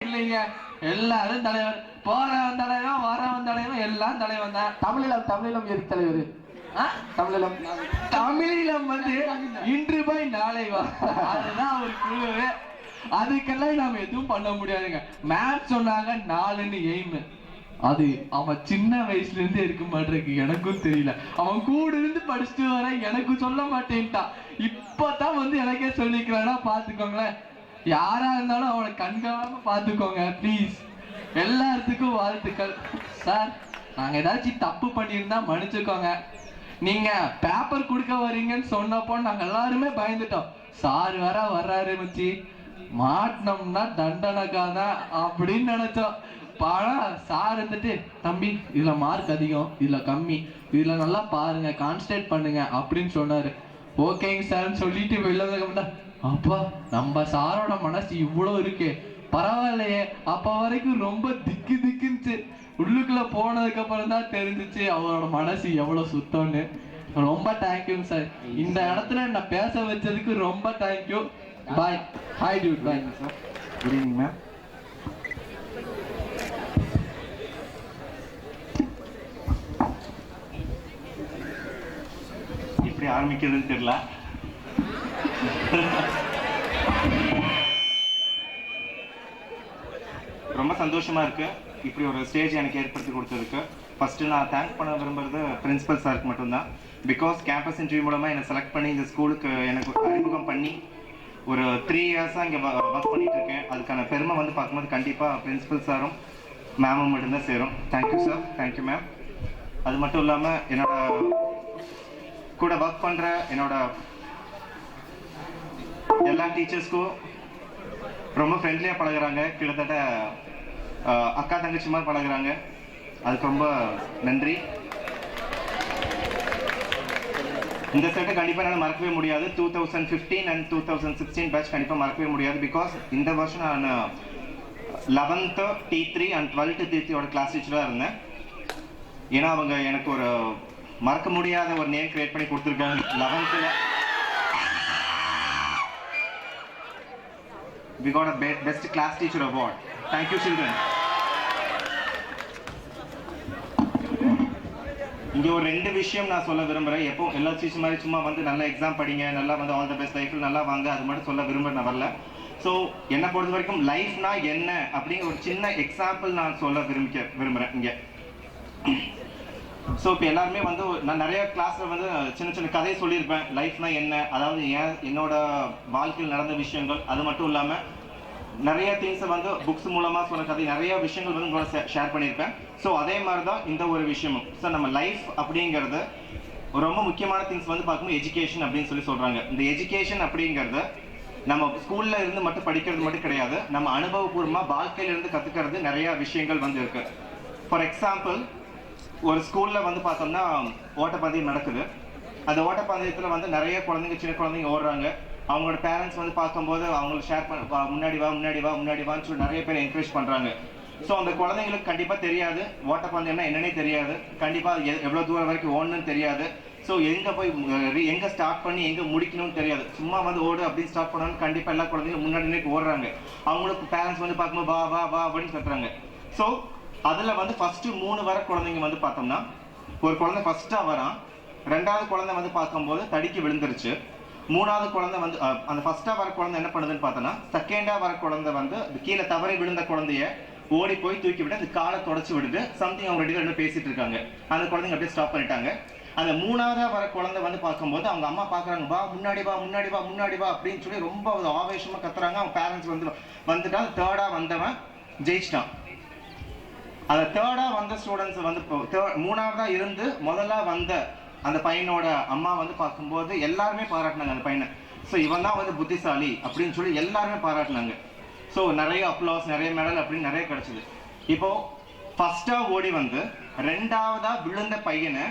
இல்லைங்க, எல்லாரும் தலைவர். போறவன் தலைவன், வரவன் தலைவன், எல்லாம் தலைவன் தான். தமிழீழம் எது தலைவர்? தமிழீழம் தமிழீழம் வந்து இன்று போய் நாளை வா, அதுதான் ஒரு குழுவே. அதுக்கெல்லாம் நாம எதுவும் பண்ண முடியாதுங்க. மேம் சொன்னாங்க 4ன்னு எய்ம். அது அவன் சின்ன வயசுல இருந்து இருக்க மாட்டிருக்கு, எனக்கும் தெரியல. அவன் கூட இருந்து படிச்சுட்டு வர எனக்கு சொல்ல மாட்டேன்ட்டான். இப்பதான் வந்து எனக்கே சொல்லிக்கிறானா, பாத்துக்கோங்களேன். யாரா இருந்தாலும் அவனை கண்காணாம பாத்துக்கோங்க ப்ளீஸ். எல்லாத்துக்கும் வாழ்த்துக்கள் சார். நாங்க ஏதாச்சும் தப்பு பண்ணியிருந்தா மன்னிச்சுக்கோங்க. நீங்க பேப்பர் கொடுக்க வரீங்கன்னு சொன்னப்போ நாங்க எல்லாருமே பயந்துட்டோம். சார் வேற வர்றாரு மச்சி, மாட்டினோம்னா தண்டனைக்காதான் அப்படின்னு நினைச்சோம். பழம் சார் இருந்துட்டு, தம்பி இதுல மார்க் அதிகம், இதுல கம்மி, இதுல நல்லா பாருங்க, கான்சன்ட்ரேட் பண்ணுங்க அப்படின்னு சொன்னாரு. ஓகேங்க சார்ன்னு சொல்லிட்டு வெளில அப்பா நம்ம சாரோட மனசு இவ்வளோ இருக்கு, பரவாயில்லையே. அப்ப வரைக்கும் ரொம்ப திக்கு திக்குன்னுச்சு. உள்ளுக்குள்ள போனதுக்கு அப்புறம் தான் தெரிஞ்சிச்சு அவரோட மனசு எவ்வளவு சுத்தம்னு. ரொம்ப தேங்க்யூங்க சார். இந்த இடத்துல என்ன பேச வச்சதுக்கு ரொம்ப thank you. Bye. Hi dude. Bye sir. Good evening ma'am. இப்படி ஆரம்பிக்கிறதுன்னு தெரியல. ரொம்ப சந்தோஷமா இருக்கு இப்படி ஒரு ஸ்டேஜ் எனக்கு ஏற்படுத்தி கொடுத்ததுக்கு. ஃபர்ஸ்ட் நான் தேங்க் பண்ண விரும்புறது பிரின்சிபல் சாருக்கு மட்டும்தான். பிகாஸ் கேம்பஸ் இன்டர்வியூ மூலமா என்னை செலக்ட் பண்ணி இந்த ஸ்கூலுக்கு எனக்கு அறிமுகம் பண்ணி ஒரு 3 இயர்ஸாக இங்கே ஒர்க் பண்ணிட்டு இருக்கேன். அதுக்கான பெருமை வந்து பார்க்கும்போது கண்டிப்பாக பிரின்சிபல் சாரும் மேமும் மட்டும்தான் சேரும். Thank you sir, thank you ma'am. அது மட்டும் இல்லாமல் என்னோட கூட ஒர்க் பண்ணுற என்னோட எல்லா டீச்சர்ஸ்க்கும் ரொம்ப ஃப்ரெண்ட்லியாக பழகுறாங்க. கிட்டத்தட்ட அக்கா தங்கச்சி மாதிரி பழகுறாங்க. அதுக்கு ரொம்ப நன்றி. இந்த செட்டை கண்டிப்பாக என்னால் மறக்கவே முடியாது. 2015 அண்ட் 2016 பேட்ச் கண்டிப்பாக மறக்கவே முடியாது. பிகாஸ் இந்த வருஷம் நான் 11th T3 and 12th T3யோட class டீச்சராக இருந்தேன். ஏன்னா அவங்க எனக்கு ஒரு மறக்க முடியாத ஒரு நேம் கிரியேட் பண்ணி கொடுத்துருக்காங்க. 11th we got a best class teacher award. Thank you children. இங்கே ஒரு 2 விஷயம் நான் சொல்ல விரும்புகிறேன். எப்போ எல்லா டீச்சர் மாதிரி சும்மா வந்து நல்லா எக்ஸாம் படிங்க, நல்லா வந்து ஆல் த பெஸ்ட் லைஃப்பில் நல்லா வாங்க, அது மட்டும் சொல்ல விரும்புகிறேன் நான் வரல. ஸோ என்னை பொறுத்த வரைக்கும் லைஃப்னா என்ன அப்படிங்கிற ஒரு சின்ன எக்ஸாம்பிள் நான் சொல்ல விரும்புகிறேன் இங்கே. ஸோ இப்போ எல்லாருமே வந்து நான் நிறைய கிளாஸில் வந்து சின்ன சின்ன கதையை சொல்லியிருப்பேன். லைஃப்னா என்ன, அதாவது என்னோட வாழ்க்கையில் நடந்த விஷயங்கள், அது மட்டும் இல்லாமல் நிறைய திங்ஸை வந்து புக்ஸ் மூலமாக சொன்ன கதை, நிறைய விஷயங்கள் வந்து உங்களோட ஷேர் பண்ணியிருப்பேன். ஸோ அதே மாதிரி தான் இந்த ஒரு விஷயமும். ஸோ நம்ம லைஃப் அப்படிங்கிறது ரொம்ப முக்கியமான திங்ஸ் வந்து பார்க்கும்போது எஜுகேஷன் அப்படின்னு சொல்கிறாங்க. இந்த எஜுகேஷன் அப்படிங்கிறது நம்ம ஸ்கூலில் இருந்து மட்டும் படிக்கிறது மட்டும் கிடையாது, நம்ம அனுபவபூர்வமாக வாழ்க்கையிலேருந்து கற்றுக்கிறது நிறைய விஷயங்கள் வந்து இருக்கு. ஃபார் எக்ஸாம்பிள், ஒரு ஸ்கூலில் வந்து பார்த்தோம்னா ஓட்டப்பந்தயம் நடக்குது. அந்த ஓட்டப்பந்தயத்தில் வந்து நிறைய குழந்தைங்க, சின்ன குழந்தைங்க ஓடுறாங்க. அவங்களோட பேரண்ட்ஸ் வந்து பார்க்கும்போது அவங்களை ஷேர் பண்ண முன்னாடி வா முன்னாடி வா முன்னாடி வான்னு சொல்லி நிறைய பேர் என்கரேஜ் பண்ணுறாங்க. ஸோ அந்த குழந்தைங்களுக்கு கண்டிப்பாக தெரியாது ஓட்டப்பந்தயம்னா என்னன்னே தெரியாது, கண்டிப்பாக எவ்வளோ தூரம் வரைக்கும் ஓடணும்னு தெரியாது. ஸோ எங்கே போய் எங்கே ஸ்டார்ட் பண்ணி எங்கே முடிக்கணும்னு தெரியாது. சும்மா வந்து ஓடு அப்படின்னு ஸ்டார்ட் பண்ணணும்னு கண்டிப்பாக எல்லா குழந்தைங்களும் முன்னாடி ஓடுறாங்க. அவங்களுக்கு பேரண்ட்ஸ் வந்து பார்க்கும்போது வா வா வா அப்படின்னு சொல்கிறாங்க. ஸோ அதில் வந்து ஃபஸ்ட்டு 3 வர குழந்தைங்க வந்து பார்த்தோம்னா, ஒரு குழந்தை ஃபஸ்ட்டாக வரான், 2வது குழந்தை வந்து பார்க்கும்போது தடிக்கி விழுந்துருச்சு, 3வது குழந்தை வந்து அந்த ஃபஸ்ட்டாக வர குழந்தை என்ன பண்ணுதுன்னு பார்த்தோன்னா, செகண்டாக வர குழந்தை வந்து கீழே தவறி விழுந்த குழந்தைய ஓடி போய் தூக்கி விட்டு அந்த காலை தொடச்சி விடுது. சம்திங் அவங்க 2 பேசிட்டு இருக்காங்க. அந்த குழந்தைங்க அப்படியே ஸ்டாப் பண்ணிட்டாங்க. அந்த 3வது வர குழந்தை வந்து பார்க்கும்போது அவங்க அம்மா பார்க்குறாங்க, வா முன்னாடி வா முன்னாடி வா முன்னாடி வா அப்படின்னு சொல்லி ரொம்ப ஆவேசமாக கத்துறாங்க. அவங்க பேரண்ட்ஸ் வந்துட்டா 3rd வந்தவன் ஜெயிச்சிட்டான். அந்த 3rd வந்த ஸ்டூடெண்ட்ஸ் வந்து 3வது இருந்து முதல்ல வந்த அந்த பையனோட அம்மா வந்து பார்க்கும்போது எல்லாருமே பாராட்டினாங்க அந்த பையனை. ஸோ இவன் தான் வந்து புத்திசாலி அப்படின்னு சொல்லி எல்லாருமே பாராட்டினாங்க. ஸோ நிறைய அப்ளாஸ், நிறைய மெடல் அப்படின்னு நிறைய கிடைச்சிது. இப்போ ஃபர்ஸ்டாக ஓடி வந்து 2வதா விழுந்த பையனை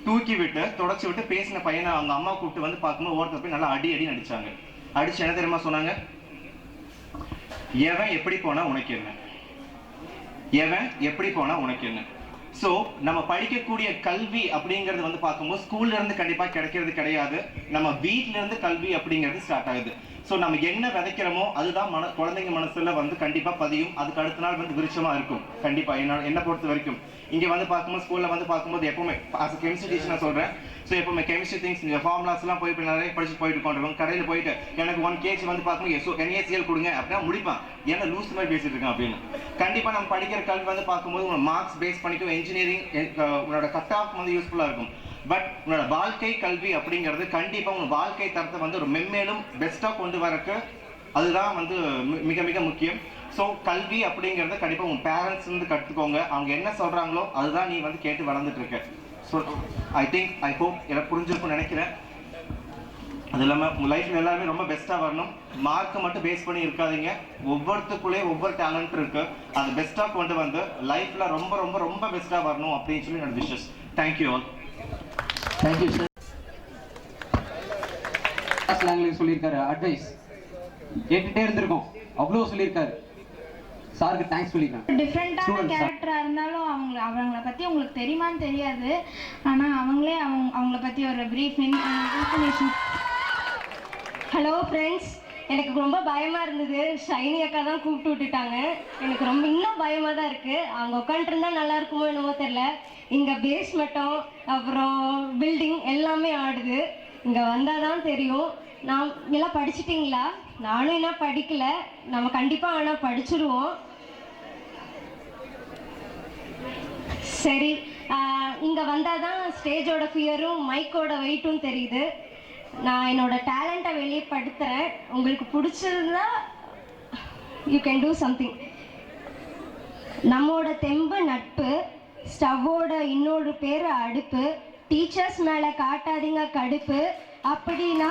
தூக்கி விட்டு தொடச்சி விட்டு பேசின பையனை அவங்க அம்மா கூப்பிட்டு வந்து பார்க்கும்போது ஒருத்தர் போய் நல்லா அடி நடிச்சாங்க. அடிச்சு என்ன தெரியுமா சொன்னாங்க, எவன் எப்படி போனா உனக்கு என்ன, எவன் எப்படி போனா உனக்கு என்ன. ஸோ நம்ம படிக்கக்கூடிய கல்வி அப்படிங்கிறது வந்து பார்க்கும்போது ஸ்கூல்ல இருந்து கண்டிப்பாக கிடைக்கிறது கிடையாது, நம்ம வீட்டில இருந்து கல்வி அப்படிங்கிறது ஸ்டார்ட் ஆகுது. ஸோ நம்ம என்ன விதைக்கிறோமோ அதுதான் குழந்தைங்க மனசுல வந்து கண்டிப்பா பதியும். அதுக்கு அடுத்த நாள் வந்து விருட்சமா இருக்கும் கண்டிப்பா. என்ன பொறுத்த வரைக்கும் இங்க வந்து பார்க்கும்போது, ஸ்கூல்ல வந்து பார்க்கும்போது எப்பவுமே கெமிஸ்ட்ரி டீச்சர் நான் சொல்றேன். ஸோ எப்பவுமே கெமிஸ்ட்ரி திங்ஸ் ஃபார்முலாஸ் எல்லாம் போய் நிறைய படிச்சு போயிட்டு கொண்டிருக்கோம். கடையில் போயிட்டு எனக்கு 1 kg வந்து பார்க்கும்போது NaCl கொடுங்க அப்படின்னா முடிப்பான். ஏன்னா லூஸ் மாதிரி பேசிட்டு இருக்கான் அப்படின்னு. கண்டிப்பா நம்ம படிக்கிற கல்வி வந்து பார்க்கும்போது உங்க மார்க்ஸ் பேஸ் பண்ணிக்கும் இன்ஜினியரிங் உன்னோட கட் ஆஃப் வந்து யூஸ்ஃபுல்லா இருக்கும். பட் உன்னோட வாழ்க்கை கல்வி அப்படிங்கிறது கண்டிப்பா உங்க வாழ்க்கை தரத்தை வந்து ஒரு மென்மேலும் பெஸ்டா கொண்டு வரக்கு அதுதான் வந்து மிக மிக முக்கியம். ஸோ கல்வி அப்படிங்கிறத கண்டிப்பா உங்க பேரண்ட்ஸ் வந்து கற்றுக்கோங்க. அவங்க என்ன சொல்றாங்களோ அதுதான் நீ வந்து கேட்டு வளர்ந்துட்டு இருக்க. ஸோ ஐ ஹோப் எனக்கு புரிஞ்சிருக்கும்னு நினைக்கிறேன். அது இல்லாமல் உங்கள் லைஃப்ல எல்லாருமே ரொம்ப பெஸ்ட்டாக வரணும். மார்க்கை மட்டும் பேஸ் பண்ணி இருக்காதீங்க. ஒவ்வொருத்துக்குள்ளேயும் ஒவ்வொரு டேலண்ட் இருக்கு. அதை பெஸ்ட்டாக கொண்டு வந்து லைஃப்ல ரொம்ப ரொம்ப ரொம்ப பெஸ்ட்டாக வரணும் அப்படின்னு சொல்லி என்னோட wishes. Thank you all. Thank you sir. ஸ்லாங்கில் சொல்லியிருக்காரு, அட்வைஸ் கேட்டுட்டே இருந்திருக்கோம், அவ்வளோ சொல்லியிருக்காரு. சாருக்கு தேங்க்ஸ் சொல்லிக்கிறேன். டிஃப்ரெண்ட்டான கேரக்டராக இருந்தாலும் அவங்கள பற்றி உங்களுக்கு தெரியுமான்னு தெரியாது. ஆனால் அவங்களே அவங்கள பற்றி ஒரு ப்ரீஃப் இன்ஃபர்மேஷன். ஹலோ ஃப்ரெண்ட்ஸ், எனக்கு ரொம்ப பயமாக இருந்தது. ஷைனி அக்கா தான் கூப்பிட்டு விட்டுட்டாங்க. எனக்கு ரொம்ப இன்னும் பயமாக தான் இருக்குது. அவங்க உட்காந்துருந்தா நல்லா இருக்குமோ என்னமோ தெரில. இங்கே பேஸ் மட்டும் அப்புறம் பில்டிங் எல்லாமே ஆடுது. இங்கே வந்தால் தான் தெரியும். நான் எல்லாம் படிச்சிட்டிங்களா? நானும் இன்னும் படிக்கலை. நம்ம கண்டிப்பாக ஆனால் படிச்சிடுவோம். சரி, இங்கே வந்தால் தான் ஸ்டேஜோட ஃபியரும் மைக்கோட வெயிட்டும் தெரியுது. நான் என்னோட டேலண்ட்டை வெளிப்படுத்துகிறேன். உங்களுக்கு பிடிச்சிருந்தா யூ கேன் டூ சம்திங். நம்மோட தெம்பு நட்பு, ஸ்டவ்வோட இன்னொரு பேர் அடுப்பு, டீச்சர்ஸ் மேலே காட்டாதீங்க கடுப்பு, அப்படின்னா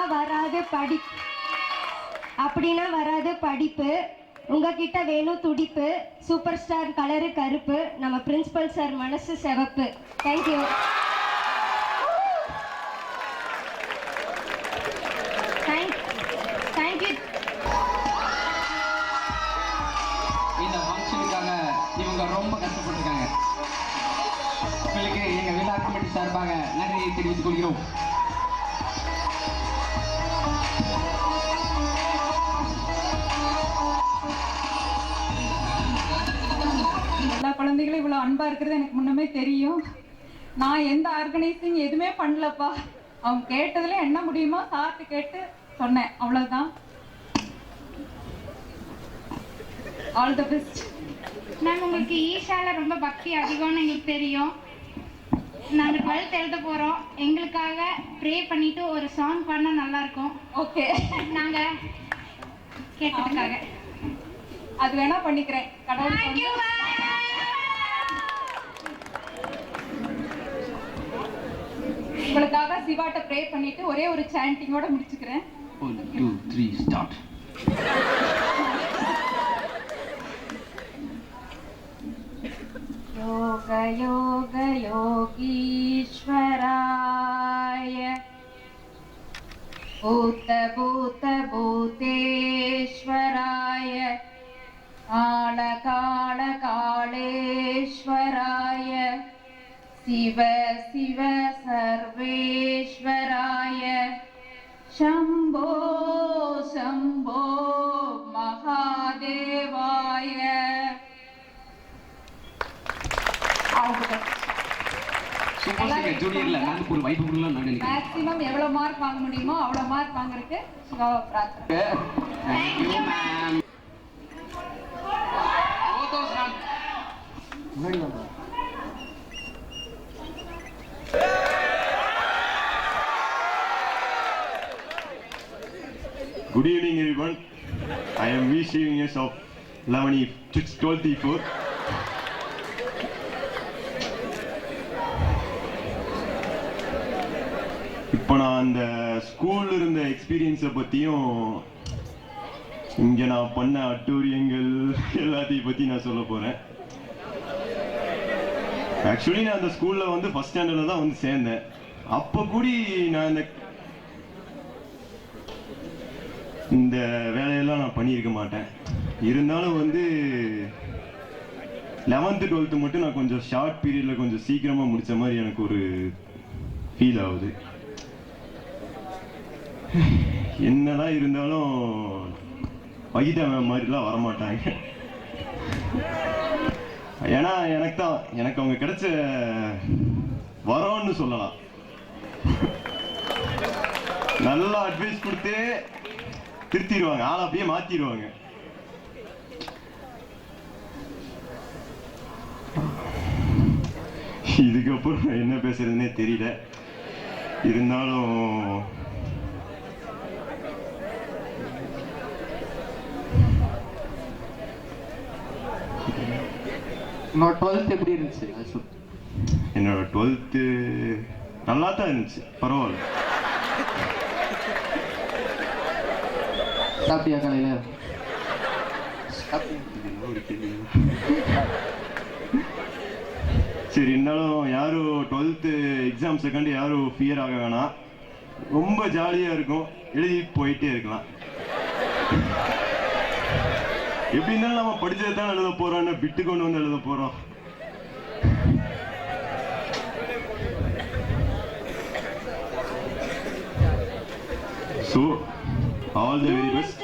வராது படிப்பு, உங்ககிட்ட வேணும் துடிப்பு, சூப்பர் ஸ்டார் கலரு கருப்பு, நம்ம பிரின்சிபல் சார் மனசு சிவப்பு. தேங்க்யூ. தேங்க்யூ. இந்த ஃபங்க்ஷனுக்காக இவங்க ரொம்ப கஷ்டப்பட்டிருக்காங்க. உங்களுக்கு எங்க விழா கமிட்டி சார்பாக நன்றியை தெரிவித்துக் கொள்கிறோம். எல்லா குழந்தைகளும் இவ்வளோ அன்பாக இருக்கிறது எனக்கு முன்னமே தெரியும். நான் எந்த ஆர்கனைசிங் எதுவுமே பண்ணலப்பா. அவங்க கேட்டதில் என்ன முடியுமோ சார்ட்டு கேட்டு சொன்னேன், அவ்வளோதான். All the best. மேம், உங்களுக்கு ஈஷால ரொம்ப பக்தி அதிகம்னு எங்களுக்கு தெரியும். நாங்கள் 12th எழுத போகிறோம். எங்களுக்காக ப்ரே பண்ணிட்டு ஒரு சாங் பண்ணால் நல்லாயிருக்கும். ஓகே, நாங்கள் கேட்டதுக்காக அது வேணா பண்ணிக்கிறேன். கடவுள் தேங்க்யூ. உங்களுக்காக சிவாட்ட ப்ரே பண்ணிட்டு ஒரே ஒரு சாண்டிங்கோட முடிச்சுக்கிறேன். 1 2 3 ஸ்டார்ட். யோக யோக யோகீஸ்வராய, பூத பூத பூதேஸ்வராய, கால கால காளேஸ்வராய, சிவ சிவ சர்வேஸ்வராய, शम्भो शम्भो महादेवाय. ஜூனியர்ல நான் ஒரு வைப்பு கொடுக்கலாம் நான் நினைக்கிறேன். மேக்ஸிமம் எவ்வளவு மார்க் வாங்க முடியுமோ அவ்வளவு மார்க் வாங்குறதுக்கு சிவாவை பிரார்த்தனை. Thank you ma'am. Good evening, everyone. I am V. Seniors of 12th. இப்போ நான் அந்த ஸ்கூல்ல இருந்த எக்ஸ்பீரியன்ஸை பற்றியும் இங்கே நான் பண்ண அட்டூரியங்கள் எல்லாத்தையும் பற்றி நான் சொல்ல போகிறேன். ஆக்சுவலி நான் அந்த ஸ்கூலில் வந்து ஃபஸ்ட் ஸ்டாண்டர்டில் தான் வந்து சேர்ந்தேன். அப்போ கூடி நான் இந்த வேலையெல்லாம் நான் பண்ணியிருக்க மாட்டேன். இருந்தாலும் வந்து 11th 12th மட்டும் நான் கொஞ்சம் ஷார்ட் பீரியடில் கொஞ்சம் சீக்கிரமாக முடித்த மாதிரி எனக்கு ஒரு ஃபீல் ஆகுது. என்னதான் இருந்தாலும் வகிதா மேம் மாதிரிலாம் வரமாட்டாங்க. ஏன்னா எனக்கு அவங்க கிடைச்ச வரோன்னு சொல்லலாம். நல்லா அட்வைஸ் கொடுத்து திருத்திடுவாங்க, ஆளை அப்படியே மாத்திடுவாங்க. இதுக்கப்புறம் என்ன பேசுறதுன்னே தெரியல. இருந்தாலும் உன்னோட 12th எப்படி இருந்துச்சு? என்னோட 12th நல்லா தான் இருந்துச்சு, பரவாயில்ல. சாப்பிட்டியா காலையில? சரி, இருந்தாலும் யாரும் 12th எக்ஸாம் செகண்ட் யாரும் ஃபியர் ஆக வேணாம். ரொம்ப ஜாலியாக இருக்கும், எழுதி போயிட்டே இருக்கலாம். எப்படி இருந்தாலும் நம்ம படிச்சதை தான் எழுத போறோம்னு விட்டு கொண்டு வந்து எழுத போறோம். So all the very best.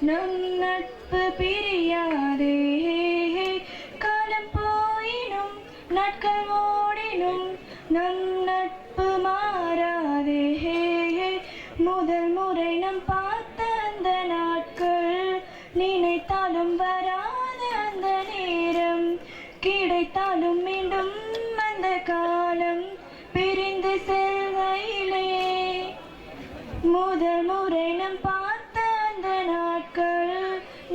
நம் நட்பு பிரியாதே, காலம் போயினும் நாட்கள் ஓடினும் நம் நட்பு மாறாதே. முதல் முறை நம் பார்த்த அந்த நாட்கள் நினைத்தாலும் வராத அந்த நேரம், கிடைத்தாலும் மீண்டும் அந்த காலம் பிரிந்து செல்கையிலே. முதல் முறை நம் பார்த்த அந்த நாட்கள்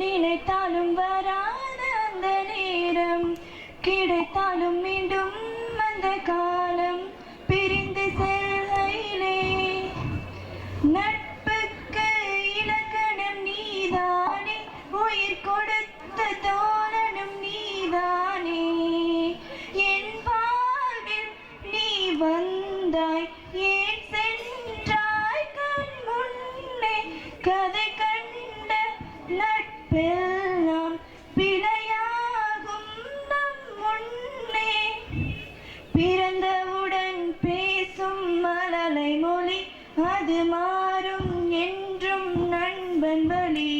நினைத்தாலும் வராத அந்த நேரம், கிடைத்தாலும் மீண்டும் அந்த காலம் பிரிந்து செல்கையிலே. நட்புக்கு இலக்கணம் நீதானே, உயிர் கொடுத்த தோழனும் நீதானே. என் வாழ்வில் நீ வந்தாய், ஏன் சென்றாய் கண் முன்னே. கதை கண்ட நட்பெல்லாம் பிழையாகும் நம் முன்னே. பிறந்தவுடன் பேசும் மழலை மொழி, அது மாறும் என்றும் நண்பன் வழி.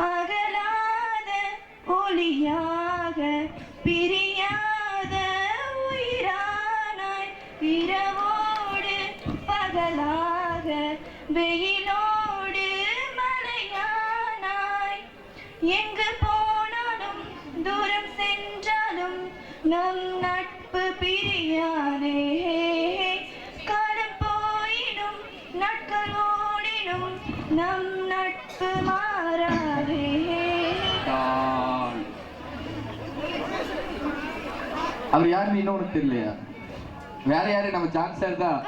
அகலாத ஒளியாக பிரியாத உயிரானாய், இரவோடு பகலாக வெயிலோடு மழையானாய். எங்கு போனாலும் தூரம் சென்றாலும் நம் நட்பு பிரியாதே. காலம் போயினும் நாட்கள் ஓடினும் நம் நட்பு மாறாதே. அவர் யாருன்னு இன்னும் உனக்கு தெரியலையா? வேற யாரு? நம்ம ஜான் சார் தான்.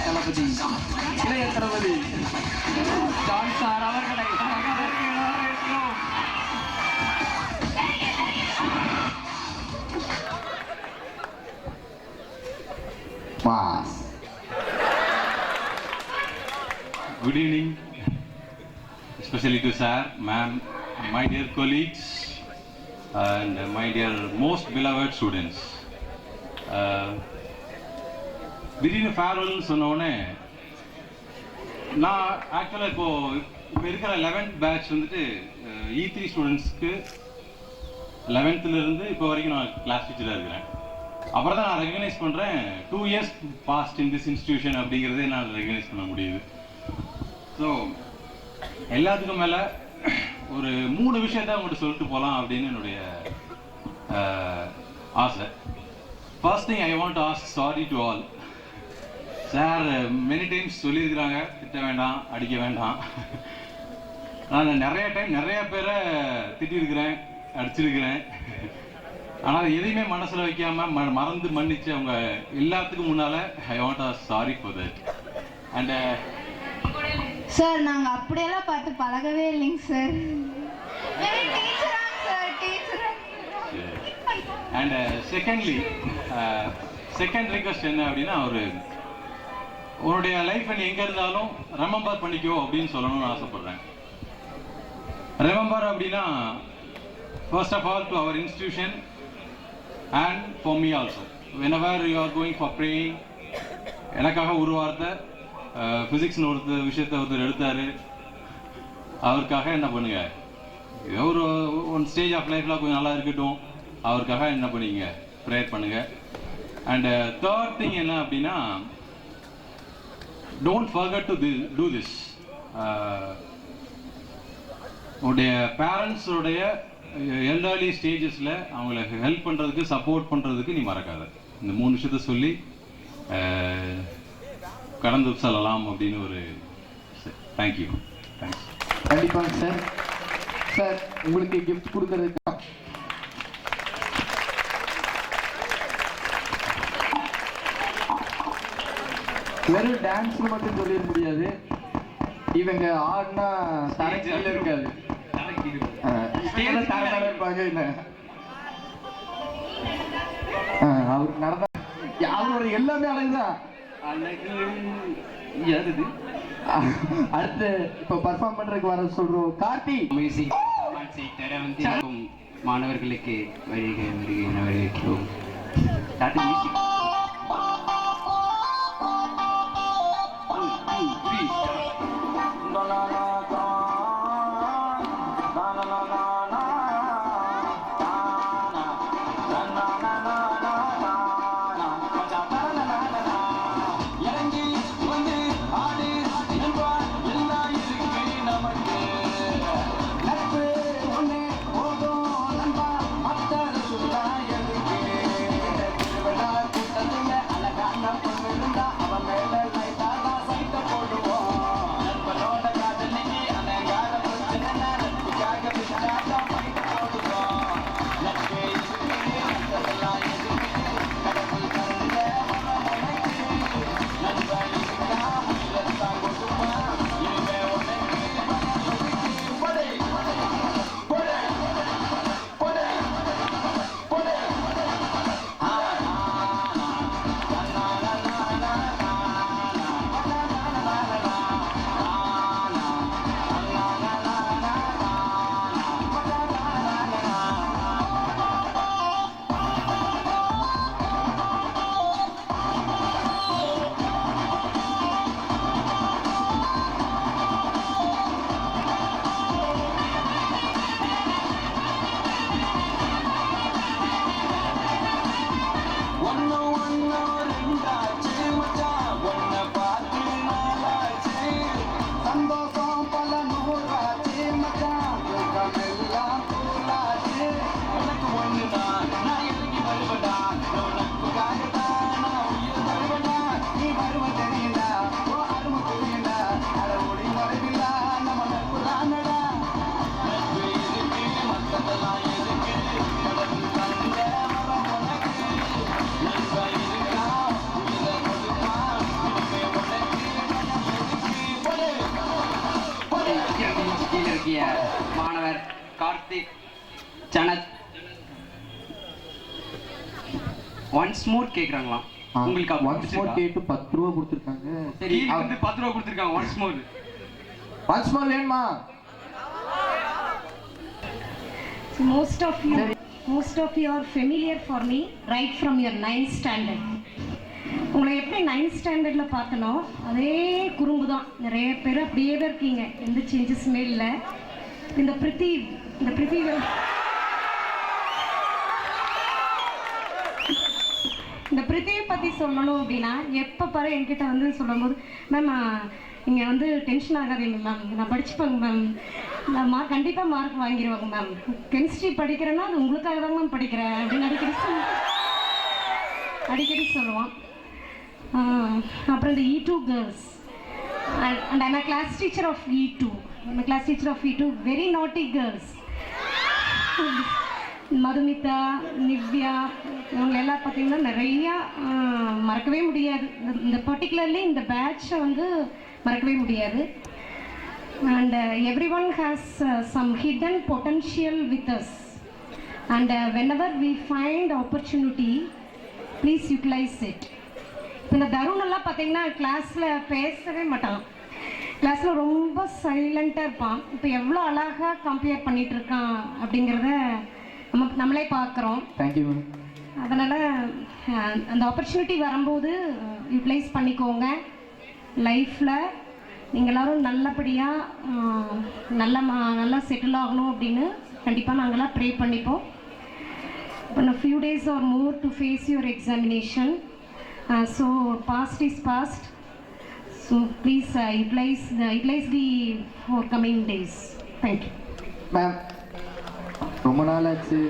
தளபதி, இளைய தளபதி ஜான் சார் அவர்களை வரவேற்கிறோம். Good evening, especially to sir, ma'am, my dear colleagues, and my dear most beloved students. திடீர்னு ஃபேர்வெல்னு சொன்னோடனே நான் ஆக்சுவலாக இப்போ இருக்கிற 11th பேட்ச் வந்துட்டு E3 ஸ்டூடெண்ட்ஸ்க்கு 11th இப்போ வரைக்கும் நான் கிளாஸ் டீச்சராக இருக்கிறேன். அப்புறம் தான் நான் ரெகனைஸ் பண்ணுறேன் 2 years past in this institution அப்படிங்கிறதே நான் ரெகனைஸ் பண்ண முடியுது. ஸோ எல்லாத்துக்கும் மேலே ஒரு 3 விஷயத்த அவங்கள்ட்ட சொல்லிட்டு போகலாம் அப்படின்னு என்னுடைய ஆசை. First thing, I want to ask sorry to all. Sir many times சொல்லியிருக்கிறாங்க, திட்ட வேண்டாம், அடிக்க வேண்டாம். நான் நிறைய டைம் நிறைய பேரை திட்டிருக்கிறேன், அடிச்சிருக்கிறேன். ஆனால் எதையுமே மனசில் வைக்காமல் மறந்து மன்னிச்சு அவங்க எல்லாத்துக்கும் முன்னால் I want to ask sorry for that. And sir, நாங்கள் அப்படியெல்லாம் பார்த்து பழகவே இல்லைங்க sir. And secondly, second request என்ன அப்படின்னா, உன்னுடைய லைஃப் நீ எங்கே இருந்தாலும் ரெமெம்பர் பண்ணிக்கோ அப்படின்னு சொல்லணும்னு ஆசைப்படுறேன். ரிமெம்பர் அப்படின்னா first of all to our institution and for me also whenever you are going for praying, எனக்காக ஒரு வார்த்தை ஃபிசிக்ஸ்னு விஷயத்தை ஒருத்தர் எடுத்தார், அவருக்காக என்ன பண்ணுங்க, ஏதோ ஒரு ஒன் ஸ்டேஜ் ஆஃப் லைஃப்பில் கொஞ்சம் நல்லா இருக்கட்டும், அவருக்காக என்ன பண்ணிங்க, ப்ரேயர் பண்ணுங்க. அண்ட் தேர்ட் திங் என்ன அப்படின்னா, don't forget to do this. உடைய பேரண்ட்ஸோடைய எல்டர்லி ஸ்டேஜஸில் அவங்களுக்கு ஹெல்ப் பண்ணுறதுக்கு, சப்போர்ட் பண்ணுறதுக்கு நீ மறக்காத. இந்த 3 விஷயத்த சொல்லி கடந்து செல்லலாம் அப்படின்னு ஒரு தேங்க்யூ. தேங்க்ஸ். கண்டிப்பாங்க சார். சார் உங்களுக்கு கிஃப்ட் கொடுக்கறதுக்கு வெறும் டான்ஸ் மட்டும் சொல்லிட முடியாது, இவங்க ஆடினா தரைக்கீழ இருக்காது, தர இருப்பாங்க. என்ன அவருக்கு நடந்த அவரோட எல்லாமே அழகுதான். அடுத்து இப்ப பர்ஃபார்ம் பண்றதுக்கு வர சொல்றோம் கார்த்தி. மியூசிக் தர வந்து மாணவர்களுக்கு வருக வருக என வரவேற்கிறோம். மியூசிக் மாணவர் கார்த்திக் ஜனத் ஒன்ஸ் மோர் கேக்குறாங்களா? உங்களுக்கு ஒன்ஸ் மோர் கேட்டு 10 ரூபா கொடுத்துருக்காங்க. சரி, வந்து 10 ரூபா கொடுத்துருக்காங்க. ஒன்ஸ் மோர் வேணுமா? Most of you are familiar for me right from your 9th standard. உங்களை எப்படி 9th ஸ்டாண்டர்டில் பார்த்தனோ அதே குறும்பு தான். நிறைய பேர் அப்படியே தான் இருக்கீங்க, எந்த சேஞ்சஸுமே இல்லை. இந்த பிரித்தியை பற்றி சொல்லணும் அப்படின்னா, எப்போ பாரு என்கிட்ட வந்து சொல்லும்போது, மேம் இங்கே வந்து டென்ஷன் ஆகாதீங்க மேம், நான் படிச்சுப்பேங்க மேம், நான் கண்டிப்பாக மார்க் வாங்கிடுவாங்க மேம், கெமிஸ்ட்ரி படிக்கிறேன்னா அது உங்களுக்காக தான் மேம் படிக்கிறேன் அப்படின்னு அடிக்கடி சொல்லுவான். அப்புறம் இந்த E2 girls, and I'm a class teacher of E2. I'm a class teacher of E2, very naughty girls. Madhumitha, Nivya, இவங்க எல்லாம் பார்த்தீங்கன்னா நிறையா மறக்கவே முடியாது. இந்த பர்டிகுலர்லி இந்த பேட்சை வந்து மறக்கவே முடியாது. And everyone has some hidden potential with us. And whenever we find opportunity, please utilize it. இந்த தருணெல்லாம் பார்த்தீங்கன்னா கிளாஸில் பேசவே மாட்டான். கிளாஸில் ரொம்ப சைலண்ட்டாக இருப்பான். இப்போ எவ்வளோ அழகாக கம்பேர் பண்ணிகிட்டு இருக்கான் அப்படிங்கிறத நம்மளே பார்க்குறோம். Thank you ma'am. அதனால் அந்த ஆப்பர்ச்சுனிட்டி வரும்போது யூட்டிலைஸ் பண்ணிக்கோங்க. லைஃப்பில் நீங்கள் எல்லோரும் நல்லபடியாக நல்லா செட்டில் ஆகணும் அப்படின்னு கண்டிப்பாக நாங்களாம் ப்ரே பண்ணிப்போம். In a few days or more to face your examination. So past is past. So please utilize the forthcoming days. Thank you. Ma'am ரொம்ப நாள் ஆச்சு.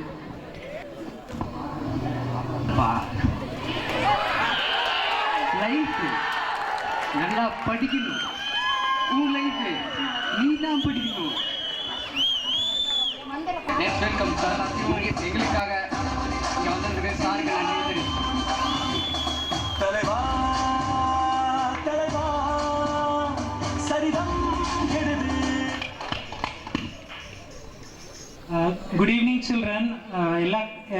லைஃப் நல்லா படிக்கணும். உன் லைஃப் நீ தான் படிக்கணும். Next welcome sir. எங்களுக்காக இங்கே வந்ததுக்கு சாருக்கு நன்றி தெரிவிச்சுக்கிறோம். தலைவா தலைவா சரிதம் எழுது. Good evening children.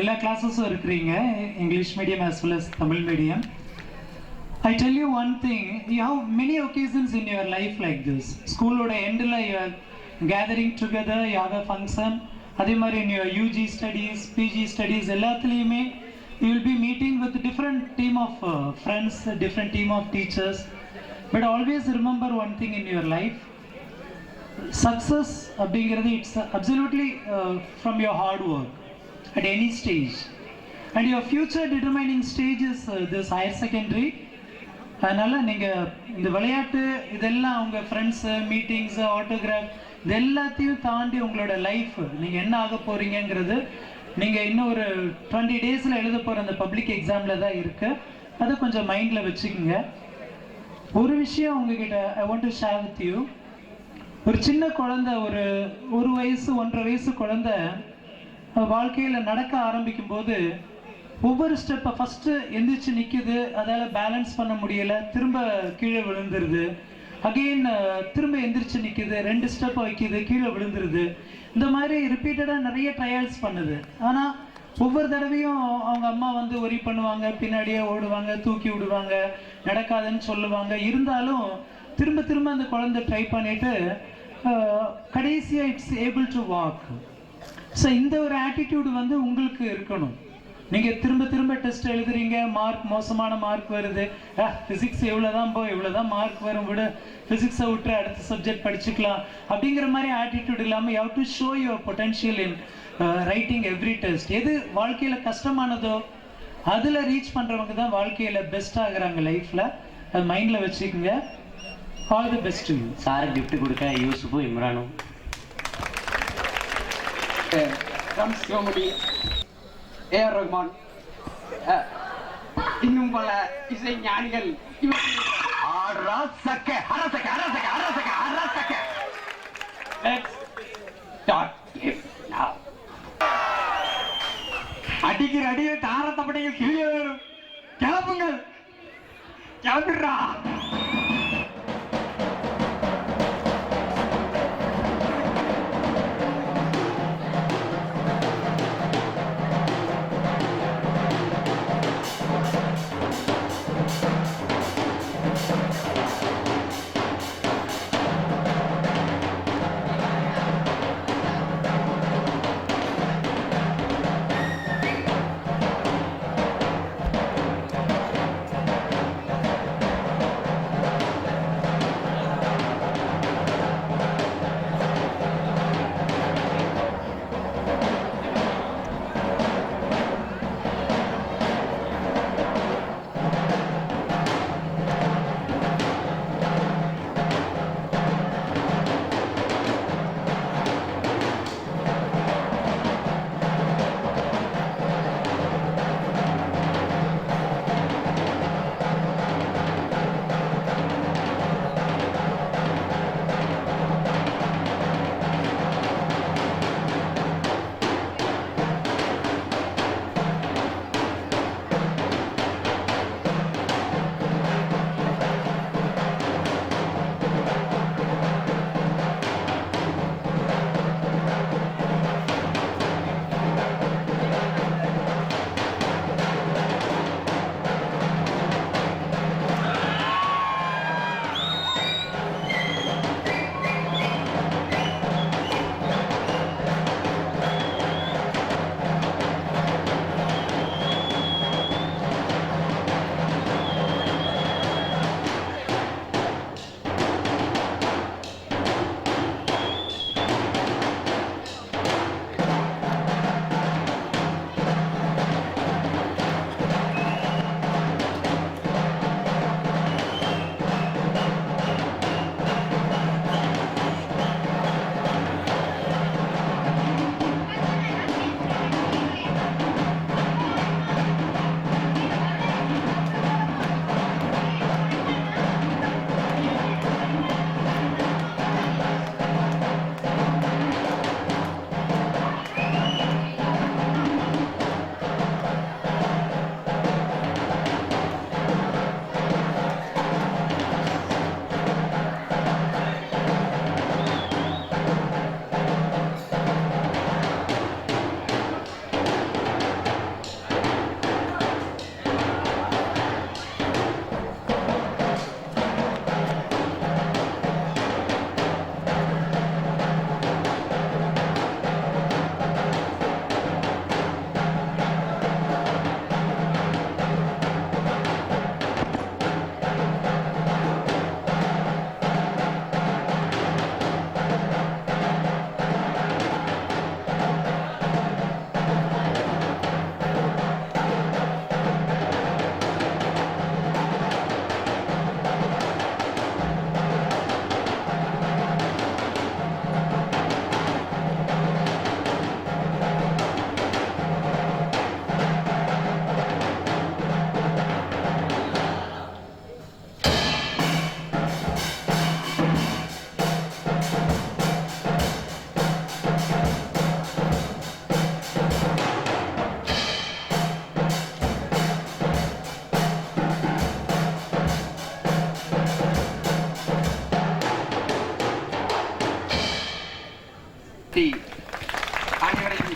எல்லா கிளாஸஸும் இருக்கிறீங்க, English medium as well as Tamil medium. I tell you one thing, you have many occasions in your life like this. ஸ்கூலோட எண்டில் you are gathering together, you have a function. அதே மாதிரி in your UG studies, PG studies எல்லாத்துலேயுமே you will be meeting with different team of friends, different team of teachers. But always remember one thing in your life, success அப்படிங்கிறது it's absolutely from your hard work at any stage, and your future determining stage is this higher secondary. அதனால் நீங்கள் இந்த விளையாட்டு இதெல்லாம் உங்கள் friends meetings autograph இது எல்லாத்தையும் தாண்டி உங்களோட லைஃப் நீங்கள் என்ன ஆக போகிறீங்கிறது நீங்கள் இன்னும் ஒரு 20 டேஸில் எழுத போகிற அந்த பப்ளிக் எக்ஸாமில் தான் இருக்குது. அதை கொஞ்சம் மைண்டில் வச்சுக்கோங்க. ஒரு விஷயம் உங்ககிட்ட I want to share with you. ஒரு சின்ன குழந்தை, ஒரு வயசு 1.5 வயசு குழந்தை வாழ்க்கையில் நடக்க ஆரம்பிக்கும் போது ஒவ்வொரு ஸ்டெப்பை ஃபஸ்ட்டு எந்திரிச்சு நிற்குது, அதால் பேலன்ஸ் பண்ண முடியலை, திரும்ப கீழே விழுந்துருது, அகெயின் திரும்ப எந்திரிச்சு நிற்குது, 2 ஸ்டெப் வைக்குது, கீழே விழுந்துருது. இந்த மாதிரி ரிப்பீட்டடாக நிறைய ட்ரையல்ஸ் பண்ணுது. ஆனால் ஒவ்வொரு தடவையும் அவங்க அம்மா வந்து ஒரி பண்ணுவாங்க, பின்னாடியே ஓடுவாங்க, தூக்கி விடுவாங்க, நடக்காதுன்னு சொல்லுவாங்க. இருந்தாலும் திரும்ப திரும்ப அந்த குழந்தை ட்ரை பண்ணிட்டு கடைசியாக it's able to walk. So இந்த ஒரு ஆட்டிடியூடு வந்து உங்களுக்கு இருக்கணும். நீங்கள் திரும்ப திரும்ப டெஸ்ட் எழுதுறீங்க, மோசமான மார்க் வருது, ஃபிசிக்ஸ் இவ்வளோதான் மார்க் வரும், விட ஃபிசிக்ஸை விட்டு அடுத்த சப்ஜெக்ட் படிச்சுக்கலாம் அப்படிங்கிற மாதிரி ஆட்டிடியூட் இல்லாமல் you have to show your potential in writing every test. எது வாழ்க்கையில் கஷ்டமானதோ அதில் ரீச் பண்ணுறவங்க தான் வாழ்க்கையில் பெஸ்ட் ஆகுறாங்க லைஃப்பில். அது மைண்டில் வச்சுக்கோங்க. All the best you. Sir gift கொடுக்க யூசுஃபும் இம்ரானும். AR ரஹ்மான், இன்னும் பல இசை ஞானிகள் அடிக்கிற அடியை தாரத்தப்படைகள் கீழே வேணும். கிளப்புங்கள், கிளம்பிடுறா.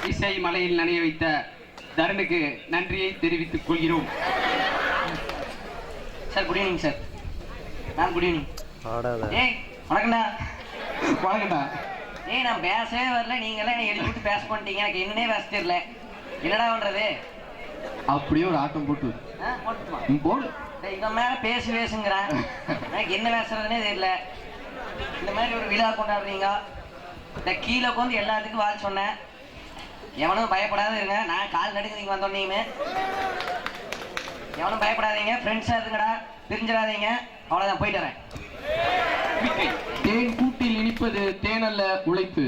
இசை மலையில் நனைய வைத்த தருணுக்கு நன்றியை தெரிவித்துக் கொள்கிறோம். Sir good evening sir. நான் குட் ஈவினிங். ஏய் வணக்கம்டா. வணக்கம்டா. ஏய் நான் பேசவே வரல, நீங்களாம் என்னை எழுதி விட்டு பேச பண்ணிட்டீங்க. எனக்கு என்னன்னே பேச தெரியல. என்னடா பண்றது? அப்படியே ஒரு ஆட்டம் போட்டு போட்டுமா போடு. இவன் மேல பேசுங்கிறான். எனக்கு என்ன பேசுறதுன்னே தெரியல. இந்த மாதிரி ஒரு விழா கொண்டாடுறீங்க. இந்த கீழே உட்காந்து எல்லாத்துக்கும் வாழ் சொன்னேன். எவனும் பயப்படாத இருங்க. நான் கால் நடுக்கு நீங்க வந்தோன்னே எவனும் பயப்படாதீங்க. ஃப்ரெண்ட்ஸா இருங்கடா, பிரிஞ்சிடாதீங்க. அவ்வளவுதான், போயிட்டு வரேன். தேன் கூட்டில் இனிப்பது தேனல்ல உழைப்பு.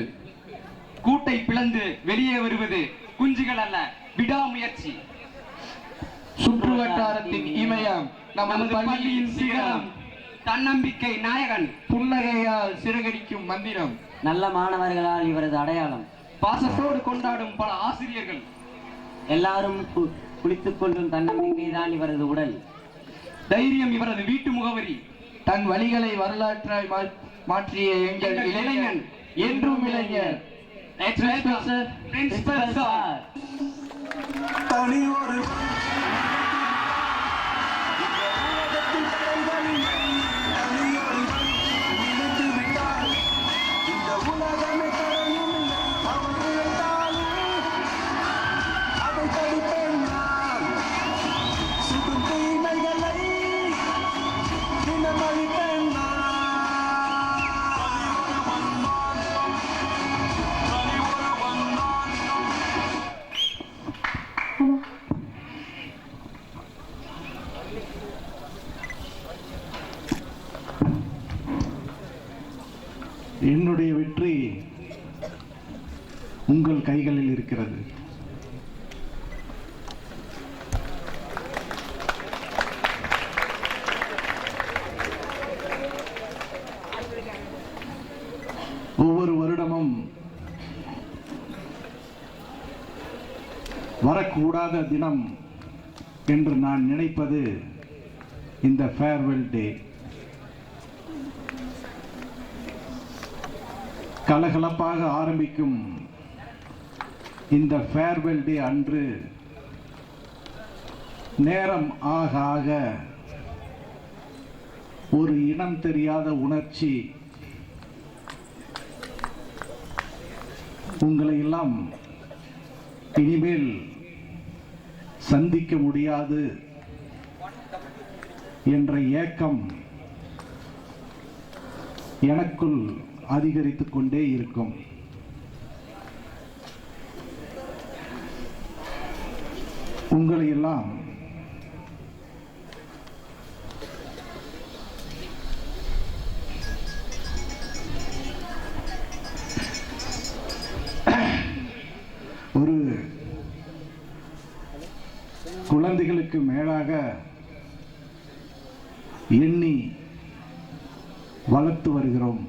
கூட்டை பிளந்து வெளியே வருவது குஞ்சுகள் அல்ல, விடாமுயற்சி. சுற்று வட்டாரத்தின் இமயம் நமது பள்ளியின் சிகரம். தன்னம்பிக்கை நாயகன், புன்னகையால் சிறகடிக்கும் மந்திரம். நல்ல மாணவர்களால் இவரது அடையாளம். பாசத்தோடு கொண்டாடும் பல ஆசிரியர்கள். எல்லாரும் குளித்துக் கொள்ளும் தன்னம்பிக்கை தான் இவரது உடல். தைரியம் இவரது வீட்டு முகவரி. தன் வழிகளை வரலாற்றாய் மாற்றிய எங்கள் இளைஞன் என்றும் இளைஞர். Principal sir. தனி ஒரு என்னுடைய வெற்றி உங்கள் கைகளில் இருக்கிறது. ஒவ்வொரு வருடமும் வரக்கூடாத தினம் என்று நான் நினைப்பது இந்த ஃபேர்வெல் டே. கலகலப்பாக ஆரம்பிக்கும் இந்த ஃபேர்வெல் டே அன்று நேரம் ஆக ஆக ஒரு இனம் தெரியாத உணர்ச்சி உங்களை எல்லாம் இனிமேல் சந்திக்க முடியாது என்ற ஏக்கம் எனக்குள் அதிகரித்துக் கொண்டே இருக்கும். உங்களை எல்லாம் ஒரு குழந்தைகளுக்கு மேலாக எண்ணி வளர்த்து வருகிறோம்.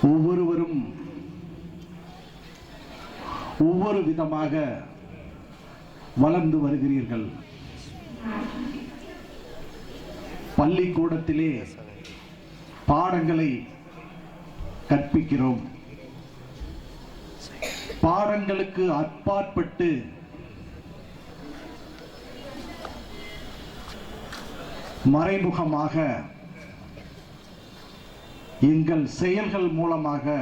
ஒவ்வொருவரும் ஒவ்வொரு விதமாக வளர்ந்து வருகிறீர்கள். பள்ளிக்கூடத்திலே பாடங்களை கற்பிக்கிறோம். பாடங்களுக்கு அப்பாற்பட்டு மறைமுகமாக எங்கள் செயல்கள் மூலமாக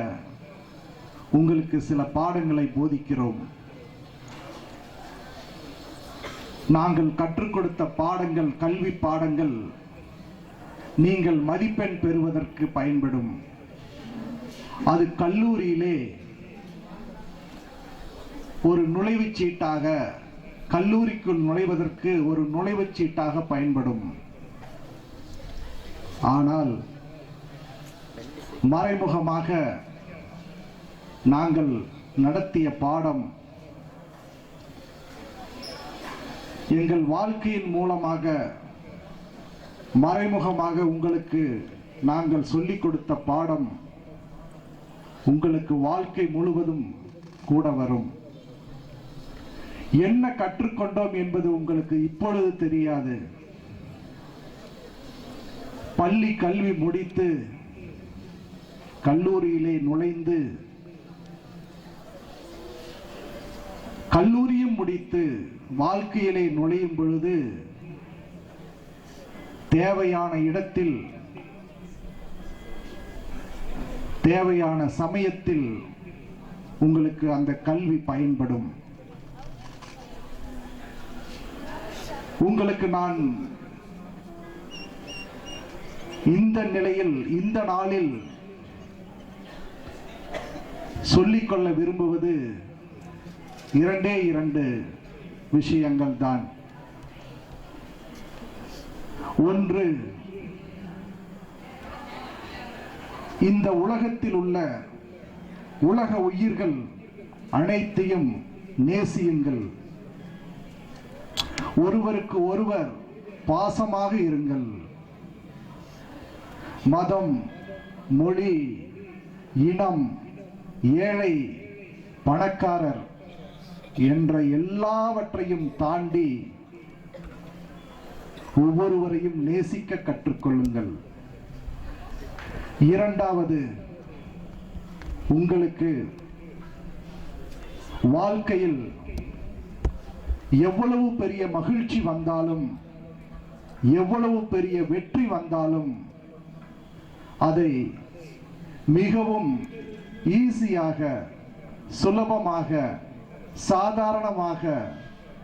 உங்களுக்கு சில பாடங்களை போதிக்கிறோம். நாங்கள் கற்றுக் கொடுத்த பாடங்கள், கல்வி பாடங்கள் நீங்கள் மதிப்பெண் பெறுவதற்கு பயன்படும். அது கல்லூரியிலே ஒரு நுழைவுச் சீட்டாக, கல்லூரிக்குள் நுழைவதற்கு ஒரு நுழைவுச் சீட்டாக பயன்படும். ஆனால் மறைமுகமாக நாங்கள் நடத்திய பாடம் எங்கள் வாழ்க்கையின் மூலமாக மறைமுகமாக உங்களுக்கு நாங்கள் சொல்லிக் கொடுத்த பாடம் உங்களுக்கு வாழ்க்கை முழுவதும் கூட வரும். என்ன கற்றுக்கொண்டோம் என்பது உங்களுக்கு இப்பொழுது தெரியாது. பள்ளி கல்வி முடித்து கல்லூரியிலே நுழைந்து கல்லூரியும் முடித்து வாழ்க்கையிலே நுழையும் பொழுது தேவையான இடத்தில் தேவையான சமயத்தில் உங்களுக்கு அந்த கல்வி பயன்படும். உங்களுக்கு நான் இந்த நிலையில் இந்த நாளில் சொல்லிக்கொள்ள விரும்புவது இரண்டே இரண்டு விஷயங்கள் தான். ஒன்று, இந்த உலகத்தில் உள்ள உலக உயிர்கள் அனைத்தையும் நேசியுங்கள். ஒருவருக்கு ஒருவர் பாசமாக இருங்கள். மதம், மொழி, இனம், ஏழை, பணக்காரர் என்ற எல்லாவற்றையும் தாண்டி ஒவ்வொருவரையும் நேசிக்க கற்றுக்கொள்ளுங்கள். இரண்டாவது, உங்களுக்கு வாழ்க்கையில் எவ்வளவு பெரிய மகிழ்ச்சி வந்தாலும் எவ்வளவு பெரிய வெற்றி வந்தாலும் அதை மிகவும் ஈஸியாக, சுலபமாக, சாதாரணமாக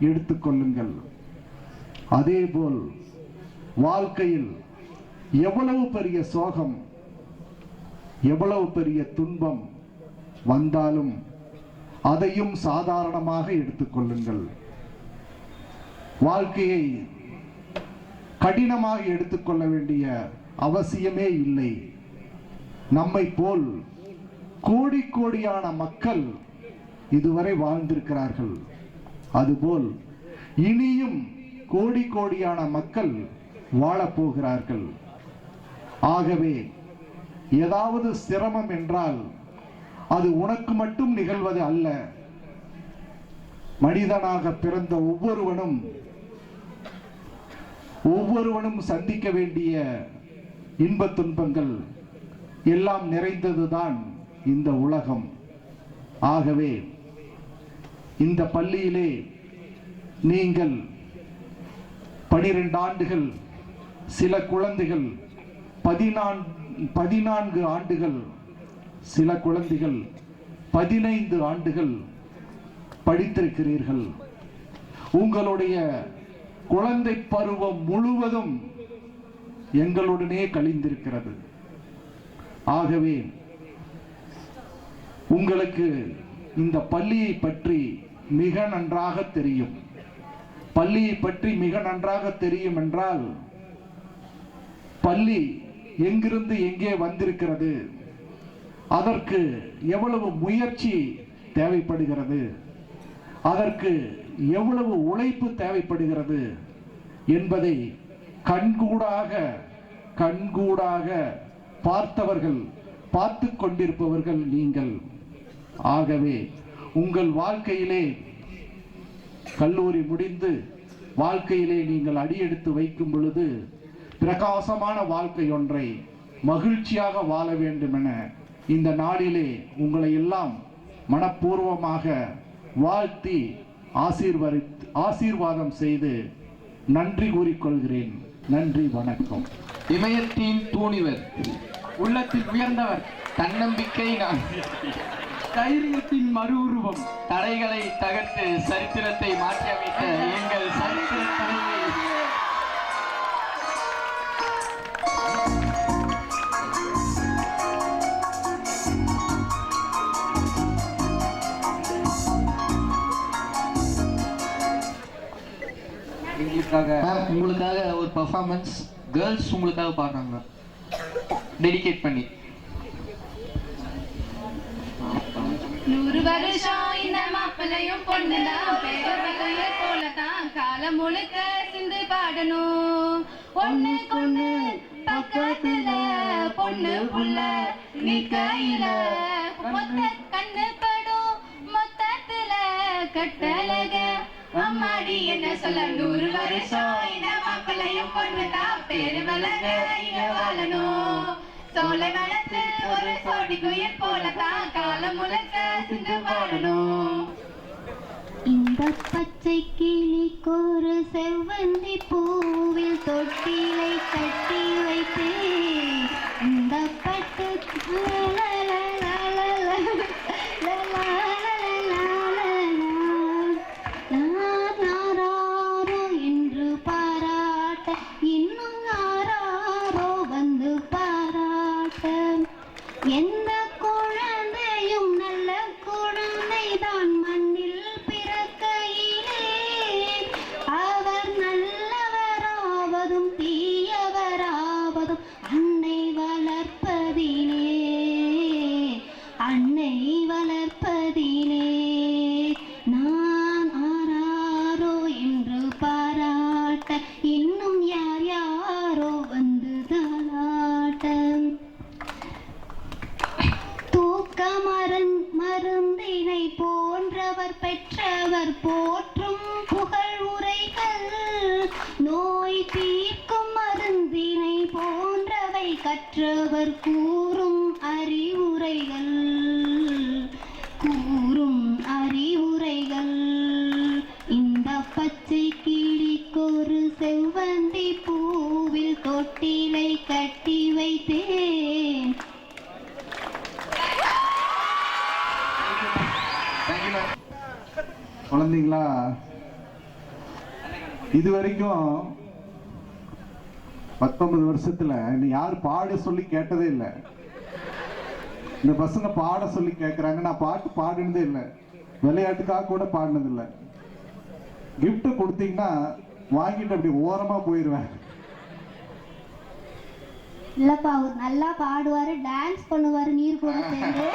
எடுத்துக்கொள்ளுங்கள். அதேபோல் வாழ்க்கையில் எவ்வளவு பெரிய சோகம், எவ்வளவு பெரிய துன்பம் வந்தாலும் அதையும் சாதாரணமாக எடுத்துக்கொள்ளுங்கள். வாழ்க்கையை கடினமாக எடுத்துக்கொள்ள வேண்டிய அவசியமே இல்லை. நம்மை போல் கோடி கோடியான மக்கள் இதுவரை வாழ்ந்திருக்கிறார்கள். அதுபோல் இனியும் கோடி கோடியான மக்கள் வாழப்போகிறார்கள். ஆகவே ஏதாவது சிரமம் என்றால் அது உனக்கு மட்டும் நிகழ்வது அல்ல. மனிதனாக பிறந்த ஒவ்வொருவனும் சந்திக்க வேண்டிய இன்ப துன்பங்கள் எல்லாம் நிறைந்ததுதான் இந்த உலகம். ஆகவே இந்த பள்ளியிலே நீங்கள் 12 ஆண்டுகள், சில குழந்தைகள் 14 ஆண்டுகள், சில குழந்தைகள் 15 ஆண்டுகள் படித்திருக்கிறீர்கள். உங்களுடைய குழந்தை பருவம் முழுவதும் எங்களுடனே கழிந்திருக்கிறது. ஆகவே உங்களுக்கு இந்த பள்ளியை பற்றி மிக நன்றாக தெரியும். பள்ளியை பற்றி மிக நன்றாக தெரியும் என்றால் பள்ளி எங்கிருந்து எங்கே வந்திருக்கிறது, அதற்கு எவ்வளவு முயற்சி தேவைப்படுகிறது, அதற்கு எவ்வளவு உழைப்பு தேவைப்படுகிறது என்பதை கண்கூடாக பார்த்தவர்கள், பார்த்து கொண்டிருப்பவர்கள் நீங்கள். ஆகவே உங்கள் வாழ்க்கையிலே கல்லூரி முடிந்து வாழ்க்கையிலே நீங்கள் அடியெடுத்து வைக்கும் பொழுது பிரகாசமான வாழ்க்கை ஒன்றை மகிழ்ச்சியாக வாழ வேண்டும் என இந்த நாளிலே உங்களை எல்லாம் மனப்பூர்வமாக வாழ்த்தி ஆசீர்வாதம் செய்து நன்றி கூறிக்கொள்கிறேன். நன்றி, வணக்கம். இமயத்தின் தூணிவர், உள்ளத்தில் உயர்ந்தவர், தன்னம்பிக்கை நான், தைரியத்தின் மறு உருவம், தடைகளை தகர்த்து சரித்திரத்தை மாற்றியமைத்த எங்கள் சரித்திர தலைவி. உங்களுக்காக ஒரு பெர்ஃபார்மன்ஸ் கேர்ள்ஸ் உங்களுக்காக பாடுறாங்க, டெடிகேட் பண்ணி. 100 வருஷம் இந்த மாப்பிள்ளையும் பொண்ணுதான், பேரவைய போலதான் காலம் முழுக்க சிந்து பாடணும். ஒண்ணு கொண்ணு பக்கத்துல பொண்ணு புள்ள நீ கையில மொத்த கண்ணு படும் மொத்தத்துல கட்டழக அம்மாடி என்ன சொல்ல. 100 வருஷம் இந்த மாப்பிள்ளையும் பொண்ணுதான், பேருவலக இங்க வாழணும். சோலை வளர்த்து ஒரு சோடி குயில் போலதான் காலம் முழுக்க சிந்து பாடணும். இந்த பச்சை கிளிக்கொரு செவ்வந்தி பூவில் தொட்டிலை கட்டி வைத்தேன். இந்த பட்டு யாராரோ என்று பாராட்ட, இன்னும் யாராரோ வந்து பாராட்ட. எந்த குழந்தையும் நல்ல குழந்தைதான் மண்ணில் பிறக்கையிலே. அவர் நல்லவராவதும் தீயவராவதும் அன்னை வளர்ப்பதிலே, அன்னை வளர்ப்பதிலே. நான் ஆராரோ என்று பாராட்ட, இன்னும் யார் யாரோ வந்து தாளாட்ட. தூக்க மருந்தினை போன்றவர் பெற்றவர் போற்றும் புகழ் உரைகள், நோய் தீர்க்கும் மருந்தினை போன்றவை கற்றவர் கூறும் அறிவுரைகள், கூறும் அறிவுரைகள். இந்த பச்சை கிளிக்கொரு செவ்வந்தி பூவில் தொட்டிலை கட்டி வைத்தேன். குழந்தைங்களா, இது வரைக்கும் 19 வருஷத்துல நீ யார் பாட சொல்லி கேட்டதே இல்லை. இந்த பசங்க பாட சொல்லி கேட்கறாங்க. நான் பாட்டு பாடினதே இல்லை, விளையாட்டுக்காக கூட பாடினது இல்லை. கிஃப்ட் கொடுத்தீங்கன்னா வாங்கிட்டு அப்படி ஓரமா போயிடுவேன். இல்லப்பா, அவர் நல்லா பாடுவாரு, டான்ஸ் பண்ணுவாரு நீர் கூட சேர்ந்து.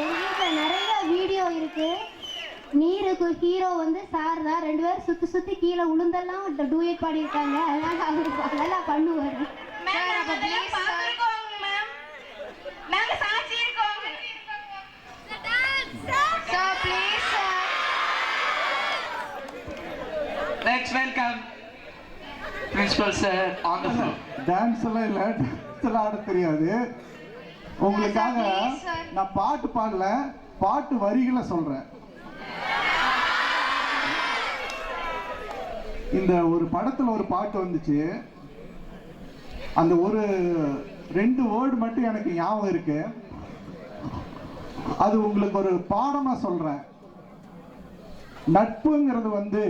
எங்க வீட்டுல நிறைய வீடியோ இருக்கு. நீருக்கு ஹீரோ வந்து சார் தான். 2 பேரும் சுத்தி சுத்தி கீழே உளுந்தெல்லாம் டூயட் பாடி இருக்காங்க. அதனால அவரு நல்லா பண்ணுவாரு. Let's welcome Principal Sir on the floor. Dance எல்லாம் இல்லை, டான்ஸ் எல்லாம் ஆட தெரியாது. உங்களுக்காக நான் பாட்டு பாடல, பாட்டு வரிகளை சொல்றேன். இந்த ஒரு படத்துல ஒரு பாட்டு வந்துச்சு. அந்த ஒரு 2 வேர்டு மட்டும் எனக்கு ஞாபகம் இருக்கு. அது உங்களுக்கு ஒரு பாடமா சொல்றேன். நட்புங்கிறது வந்து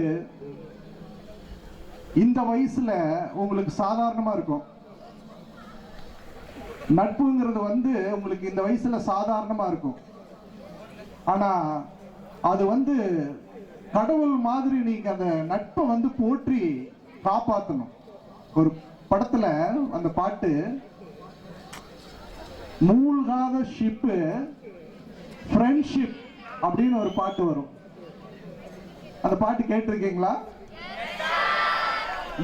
இந்த வயசுல உங்களுக்கு சாதாரணமா இருக்கும். நட்புங்கிறது வந்து உங்களுக்கு இந்த வயசுல சாதாரணமா இருக்கும். ஆனா அது வந்து கடவுள் மாதிரி நீங்க அந்த நட்பை வந்து போற்றி காப்பாற்றணும். ஒரு படத்துல அந்த பாட்டு, மூழ்காத ஷிப்பு ஃப்ரெண்ட்ஷிப் அப்படின்னு ஒரு பாட்டு வரும். அந்த பாட்டு கேட்டிருக்கீங்களா?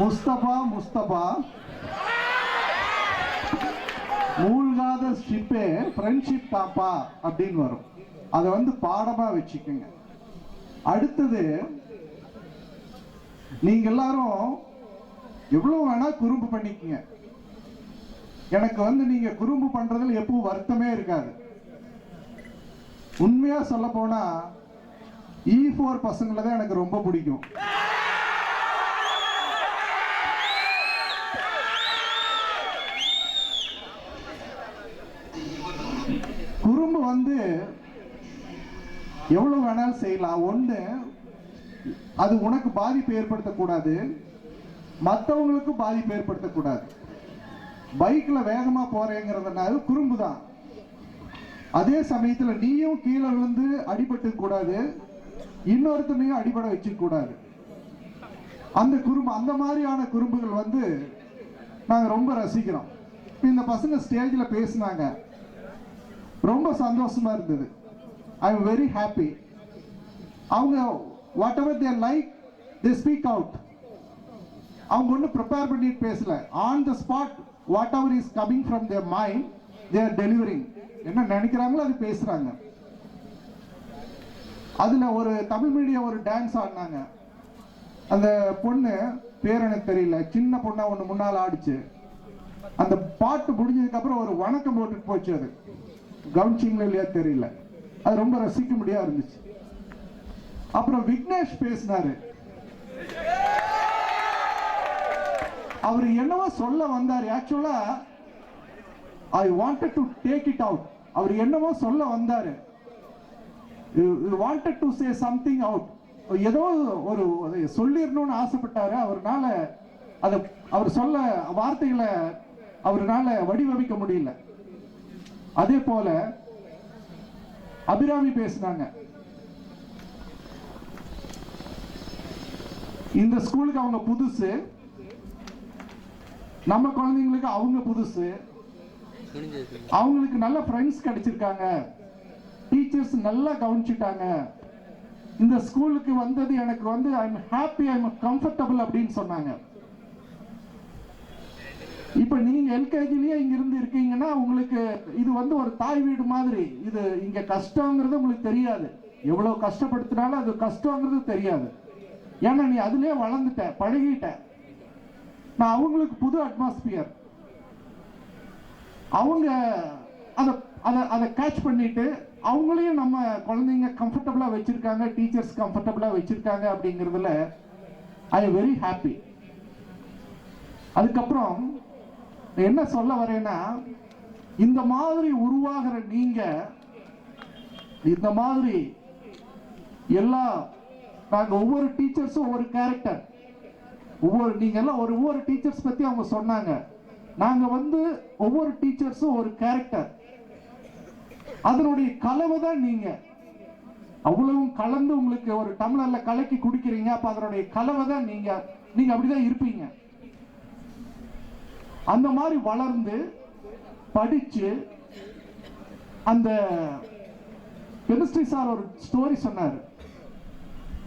முஸ்தபா முஸ்தபா மூழ்காத ஷிப்பே ஃப்ரெண்ட்ஷிப் தாப்பா அப்படின்னு வரும். அதை வந்து பாடமா வச்சுக்கோங்க. அடுத்தது, நீங்க எல்லாரும் எவ்வளவு வேணா குறும்பு பண்ணிக்கங்க. எனக்கு வந்து நீங்க குறும்பு பண்றதுல எப்பவும் வருத்தமே இருக்காது. உண்மையா சொல்ல போனா E4 பசங்களை தான் எனக்கு ரொம்ப பிடிக்கும். குறும்பு வந்து எவ்வளவு வேணாலும் செய்யலாம். ஒண்ணு, அது உனக்கு பாதிப்பு ஏற்படுத்தக்கூடாது, மற்றவங்களுக்கு பாதிப்பு ஏற்படுத்தக்கூடாது. பைக்ல வேகமா போறேங்கிறதுனால குறும்பு தான். அதே சமயத்துல நீயும் கீழே விழுந்து அடிபட்டு கூடாது, இன்னொருத்தனையும் அடிபட வச்சுக்க கூடாது. அந்த குறும்பு, அந்த மாதிரியான குறும்புகள் வந்து நாங்க ரொம்ப ரசிக்கிறோம். இந்த பசங்க ஸ்டேஜ்ல பேசினாங்க, ரொம்ப சந்தோஷமா இருந்தது. I am very happy. அவங்க whatever they like they speak out. அவங்க ஒன்றும் ப்ரிப்பேர் பண்ணிட்டு பேசல. On the spot whatever is coming from their mind they are delivering. என்ன நினைக்கிறாங்களோ அது பேசுறாங்க. அதுல ஒரு தமிழ் மீடியம் ஒரு டான்ஸ் ஆடினாங்க. அந்த பொண்ணு பேர் எனக்கு தெரியல, சின்ன பொண்ணா ஒன்று முன்னால் ஆடிச்சு. அந்த பாட்டு முடிஞ்சதுக்கு அப்புறம் ஒரு வணக்கம் போட்டுட்டு போச்சு. அது கவனிச்சிங்களா இல்லையா தெரியல. அது ரொம்ப ரசிக்கும்படியா இருந்துச்சு. அப்புறம் விக்னேஷ் பேசினாரு. அவர் என்னவோ சொல்ல வந்தார். ஆக்சுவலா I wanted to take it out. அவர் என்னவோ சொல்ல வந்தாரு. Wanted to say something out. ஏதோ ஒரு சொல்லிடணும்னு ஆசைப்பட்டாரு. அவர்னால அதை அவர் சொல்ல வார்த்தைகளை அவர்னால வடிவமைக்க முடியல. அதே போல அபிராமி பேசினாங்க. இந்த ஸ்கூலுக்கு அவங்க புதுசு, நம்ம குழந்தைங்களுக்கு அவங்க புதுசு. அவங்களுக்கு நல்ல ஃப்ரெண்ட்ஸ் கிடைச்சிருக்காங்க, டீச்சர்ஸ் நல்லா கவனிச்சுட்டாங்க. இந்த ஸ்கூலுக்கு வந்தது எனக்கு வந்து I am happy, I am comfortable அப்படின்னு சொன்னாங்க. இப்ப நீங்க எல்கேஜிலேயே இங்க இருந்து இருக்கீங்கன்னா உங்களுக்கு இது வந்து ஒரு தாய் வீடு மாதிரி. இது இங்க கஷ்டங்கிறது உங்களுக்கு தெரியாது. எவ்வளவு கஷ்டப்படுத்தினாலும் அது கஷ்டங்கிறது தெரியாது. ஏன்னா நீ அதுலயே வளர்ந்துட்ட, பழகிட்ட. நான் அவங்களுக்கு புது அட்மாஸ்பியர். அவங்க அதை கேட்ச் பண்ணிட்டு அவங்களையும் நம்ம குழந்தைங்க கம்ஃபர்டபுளா வச்சிருக்காங்க, டீச்சர்ஸ் கம்ஃபர்டபுளா வச்சிருக்காங்க அப்படிங்கிறதுல ஐ எம் வெரி ஹாப்பி. அதுக்கப்புறம் என்ன சொல்ல வரேன்னா, இந்த மாதிரி உருவாகிற நீங்க இந்த மாதிரி எல்லா நாங்க ஒவ்வொரு டீச்சர்ஸும் ஒவ்வொரு கேரக்டர், நீங்க எல்லாம் ஒவ்வொரு டீச்சர்ஸ் பத்தி அவங்க சொன்னாங்க. நாங்க வந்து ஒவ்வொரு டீச்சர்ஸும் ஒரு கேரக்டர், அதனுடைய கலவை தான் நீங்க. அவ்வளவும் கலந்து உங்களுக்கு ஒரு டம்ளர்ல கலக்கி குடிக்கிறீங்க. அப்ப அதனுடைய கலவை தான் நீங்க. நீங்க அப்படிதான் இருப்பீங்க. அந்த மாதிரி வளர்ந்து படிச்சு அந்த கெமிஸ்ட்ரி சார் ஒரு ஸ்டோரி சொன்னார்.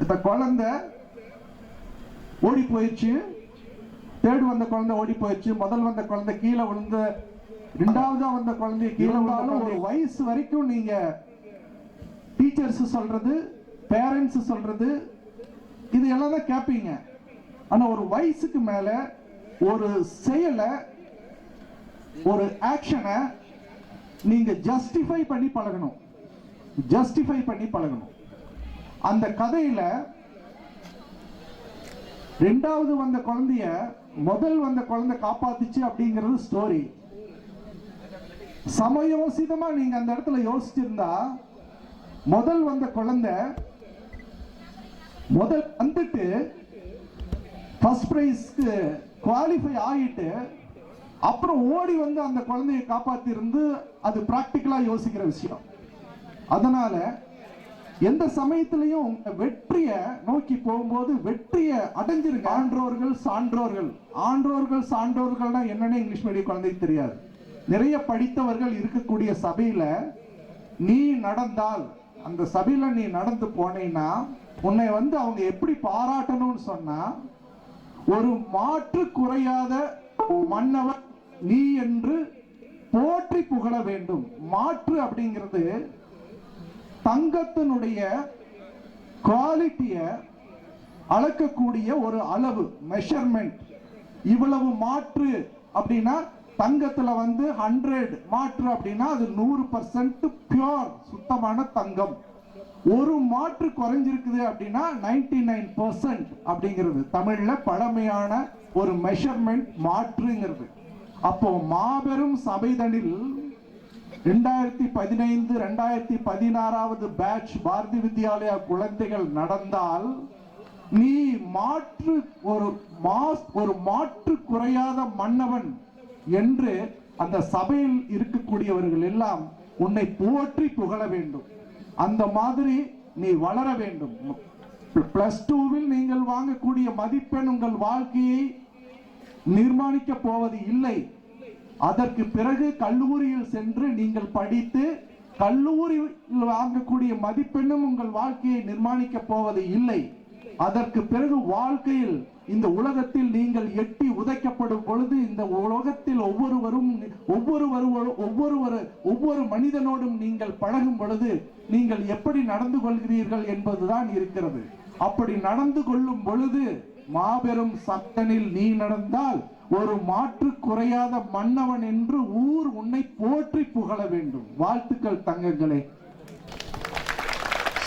இந்த குழந்தை ஓடி போயிடுச்சு, தேர்டு வந்த குழந்தை ஓடி போயிடுச்சு, முதல் வந்த குழந்தை கீழே விழுந்து, ரெண்டாவதா வந்த குழந்தை கீழே விழுந்தாலும் ஒரு வயசு வரைக்கும் நீங்க டீச்சர்ஸ் சொல்றது, பேரண்ட்ஸ் சொல்றது இது எல்லாம் தான் கேட்பீங்க. ஆனா ஒரு வயசுக்கு மேல ஒரு செயலை, ஒரு ஆக்ஷனை நீங்க ஜஸ்டிஃபை பண்ணி பழகணும். ஜஸ்டிஃபை பண்ணி பழகணும். அந்த கதையில ரெண்டாவது வந்த குழந்தைய முதல் வந்த குழந்தை காப்பாத்துச்சு அப்படிங்கிறது ஸ்டோரி. சமயோசிதமா நீங்க அந்த இடத்துல யோசிச்சிருந்தா, முதல் வந்த குழந்தை முதல் வந்துட்டு ஃபர்ஸ்ட் பிரைஸ்க்கு குவாலிஃபை ஆகிட்டு அப்புறம் ஓடி வந்து அந்த குழந்தையை காப்பாத்தி இருந்து அது பிராக்டிக்கலா யோசிக்கிற விஷயம். அதனால எந்த சமயத்திலையும் வெற்றியை நோக்கி போகும்போது வெற்றியை அடைஞ்சிருங்க. ஆன்றோர்கள் சான்றோர்கள், ஆன்றோர்கள் சான்றோர்கள்னா என்னன்னு இங்கிலீஷ் மீடியம் குழந்தைக்கு தெரியாது. நிறைய படித்தவர்கள் இருக்கக்கூடிய சபையில நீ நடந்தால், அந்த சபையில நீ நடந்து போனீன்னா உன்னை வந்து அவங்க எப்படி பாராட்டணும்னு சொன்னா, ஒரு மாற்று குறையாத மன்னவன் நீ என்று போற்றி புகழ வேண்டும். மாற்று அப்படிங்கிறது தங்கத்தினுடைய குவாலிட்டிய அளக்கக்கூடிய ஒரு அளவு, மெஷர்மெண்ட். இவ்வளவு மாற்று அப்படின்னா தங்கத்துல வந்து 100 மாற்று அப்படின்னா அது 100% பியூர், சுத்தமான தங்கம். ஒரு மாற்று குறைஞ்சிருக்குது அப்படின்னா 99% அப்படிங்கிறது தமிழ்ல பழமையான ஒரு மெஷர்மெண்ட் மாற்றுங்கிறது. அப்போ மாபெரும் சபைதனில் 2015 2016 பேட்ச் பாரதி வித்யாலயா குழந்தைகள் நடந்தால் நீ மாற்று ஒரு மாற்று குறையாத மன்னவன் என்று அந்த சபையில் இருக்கக்கூடியவர்கள் எல்லாம் உன்னை போற்றி புகழ வேண்டும். அந்த மாதிரி நீ வளர வேண்டும். +2வில் நீங்கள் வாங்கக்கூடிய மதிப்பெண் உங்கள் வாழ்க்கையை நிர்மாணிக்க போவது இல்லை. அதற்கு பிறகு கல்லூரியில் சென்று நீங்கள் படித்து கல்லூரியில் வாங்கக்கூடிய மதிப்பெண்ணும் உங்கள் வாழ்க்கையை நிர்மாணிக்க போவது இல்லை. அதற்கு பிறகு வாழ்க்கையில் இந்த உலகத்தில் நீங்கள் எட்டி உதைக்கப்படும் பொழுது இந்த உலகத்தில் ஒவ்வொரு மனிதனோடும் நீங்கள் பழகும் பொழுது நீங்கள் எப்படி நடந்து கொள்கிறீர்கள் என்பதுதான் இருக்கிறது. அப்படி நடந்து கொள்ளும் பொழுது மாபெரும் சத்தனில் நீ நடந்தால் ஒரு மாற்று குறையாத மன்னவன் என்று ஊர் உன்னை போற்றி புகழ வேண்டும். வாழ்த்துக்கள் தங்கங்களே.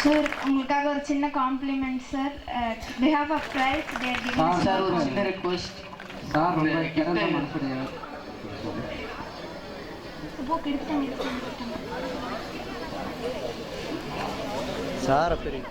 சார் உங்களுக்காக ஒரு சின்ன compliment sir behalf of praise sir ஒரு சின்ன ரெக்வெஸ்ட் சார் ரொம்ப கிடந்த மனுஷனையா சார் பெரிய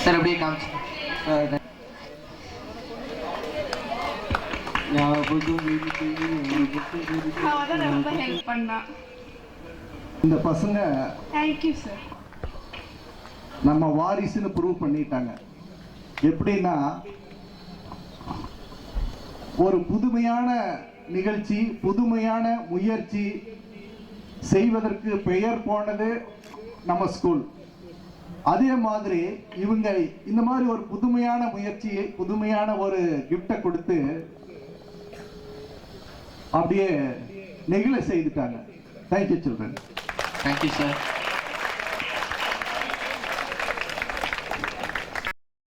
சார் அப்படியே காமிச்சு அவதான் ரொம்ப ஹெல்ப் பண்ணா. இந்த பசங்க தேங்க்யூ சார். நம்ம வாரிசுன்னு ப்ரூவ் பண்ணிட்டாங்க. எப்படின்னா ஒரு புதுமையான நிகழ்ச்சி, புதுமையான முயற்சி செய்வதற்கு பெயர் போனது நம்ம ஸ்கூல். அதே மாதிரி இவங்க இந்த மாதிரி ஒரு புதுமையான முயற்சியை, புதுமையான ஒரு கிஃப்டை கொடுத்து அப்படியே நெகிழ செய்துட்டாங்க. Thank you children. Thank you sir.